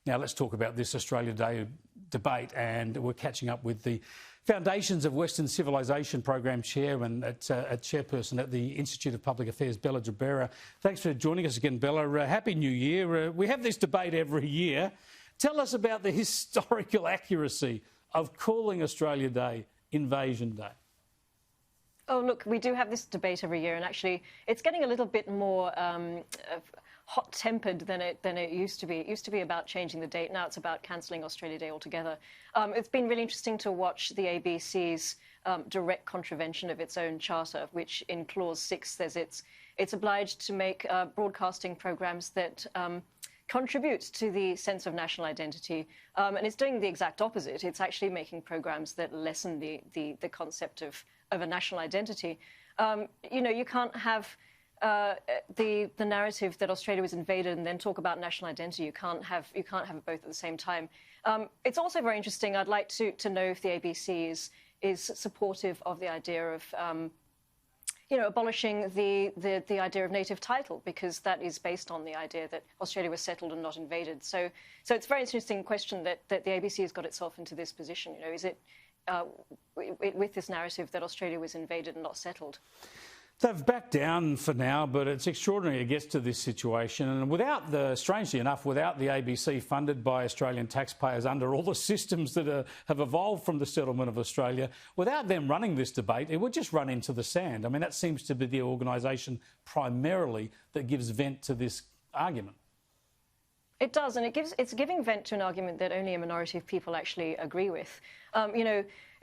Now, let's talk about this Australia Day debate, and we're catching up with the Foundations of Western Civilisation Program Chair and Chairperson at the Institute of Public Affairs, Bella Debrera. Thanks for joining us again, Bella. Happy New Year. We have this debate every year. Tell us about the historical accuracy of calling Australia Day Invasion Day. Oh, look, we do have this debate every year, and actually it's getting a little bit more hot-tempered than it used to be. It used to be about changing the date. Now it's about cancelling Australia Day altogether. It's been really interesting to watch the ABC's direct contravention of its own charter, which in Clause 6 says it's obliged to make broadcasting programs that contribute to the sense of national identity, and it's doing the exact opposite. It's actually making programs that lessen the concept of a national identity. You can't have the narrative that Australia was invaded and then talk about national identity. You can't have it both at the same time. It's also very interesting. I'd like to know if the ABC is supportive of the idea of abolishing the idea of native title, because that is based on the idea that Australia was settled and not invaded. So it's a very interesting question that the ABC has got itself into this position. Is it with this narrative that Australia was invaded and not settled? They've backed down for now, but it's extraordinary it gets to this situation. And strangely enough, without the ABC funded by Australian taxpayers under all the systems that have evolved from the settlement of Australia, without them running this debate, it would just run into the sand. I mean, that seems to be the organisation primarily that gives vent to this argument. It does, and it's giving vent to an argument that only a minority of people actually agree with.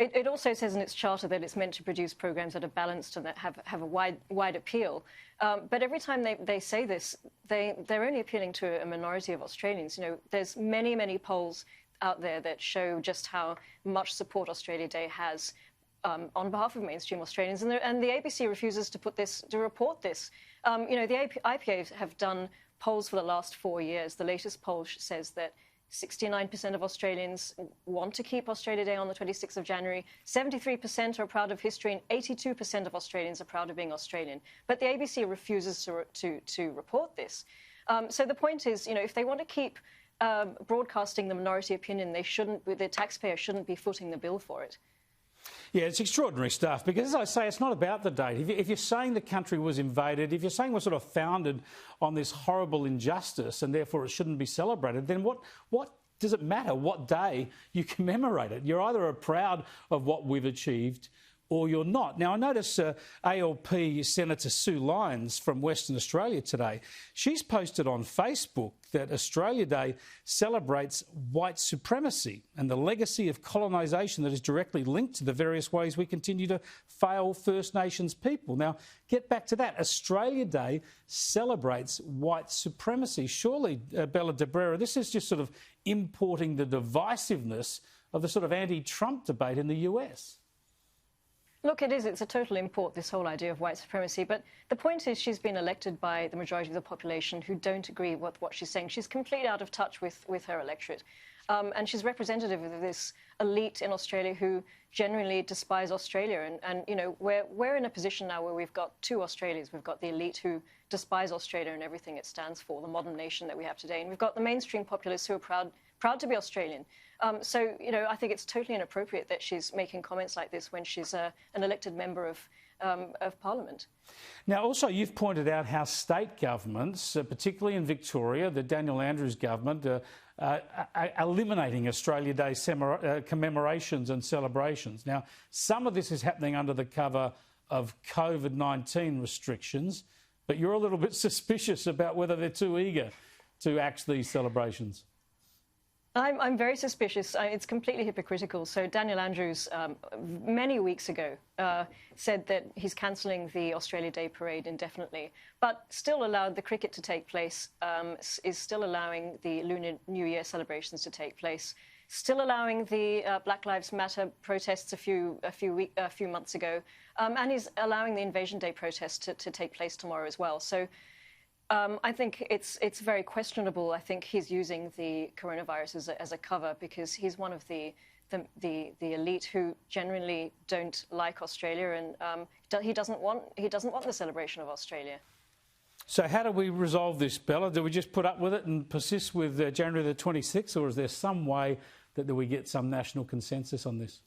It also says in its charter that it's meant to produce programs that are balanced and that have a wide appeal. But every time they say this, they're only appealing to a minority of Australians. There's many polls out there that show just how much support Australia Day has on behalf of mainstream Australians, and the ABC refuses to report this. The IPA have done polls for the last 4 years. The latest poll says that 69% of Australians want to keep Australia Day on the 26th of January, 73% are proud of history, and 82% of Australians are proud of being Australian. But the ABC refuses to report this. So the point is, if they want to keep broadcasting the minority opinion, the taxpayer shouldn't be footing the bill for it. Yeah, it's extraordinary stuff because, as I say, it's not about the date. If you're saying the country was invaded, if you're saying we're sort of founded on this horrible injustice and therefore it shouldn't be celebrated, then what does it matter what day you commemorate it? You're either proud of what we've achieved or you're not. Now, I notice ALP Senator Sue Lyons from Western Australia today, she's posted on Facebook that Australia Day celebrates white supremacy and the legacy of colonisation that is directly linked to the various ways we continue to fail First Nations people. Now, get back to that. Australia Day celebrates white supremacy. Surely, Bella Debrera, this is just sort of importing the divisiveness of the sort of anti-Trump debate in the US. Look, it is. It's a total import, this whole idea of white supremacy. But the point is she's been elected by the majority of the population who don't agree with what she's saying. She's completely out of touch with her electorate. And she's representative of this elite in Australia who genuinely despise Australia. And we're in a position now where we've got two Australias. We've got the elite who despise Australia and everything it stands for, the modern nation that we have today. And we've got the mainstream populace who are proud to be Australian. So, I think it's totally inappropriate that she's making comments like this when she's an elected member of Parliament. Now, also, you've pointed out how state governments, particularly in Victoria, the Daniel Andrews government, are eliminating Australia Day commemorations and celebrations. Now, some of this is happening under the cover of COVID-19 restrictions, but you're a little bit suspicious about whether they're too eager to axe these celebrations. I'm very suspicious. It's completely hypocritical. So Daniel Andrews, many weeks ago, said that he's cancelling the Australia Day parade indefinitely, but still allowed the cricket to take place, is still allowing the Lunar New Year celebrations to take place, still allowing the Black Lives Matter protests a few months ago, and is allowing the Invasion Day protests to take place tomorrow as well. So I think it's very questionable. I think he's using the coronavirus as a cover because he's one of the elite who genuinely don't like Australia, and he doesn't want the celebration of Australia. So how do we resolve this, Bella? Do we just put up with it and persist with January the 26th, or is there some way that we get some national consensus on this?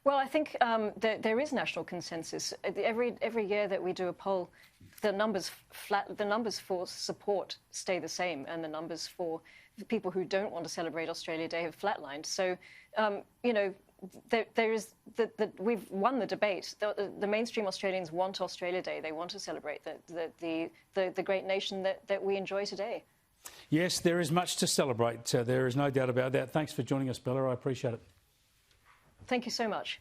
Well, I think there is national consensus. Every year that we do a poll, the numbers for support stay the same, and the numbers for the people who don't want to celebrate Australia Day have flatlined. So, you know, we've won the debate. The mainstream Australians want Australia Day. They want to celebrate the great nation that we enjoy today. Yes, there is much to celebrate. There is no doubt about that. Thanks for joining us, Bella. I appreciate it. Thank you so much.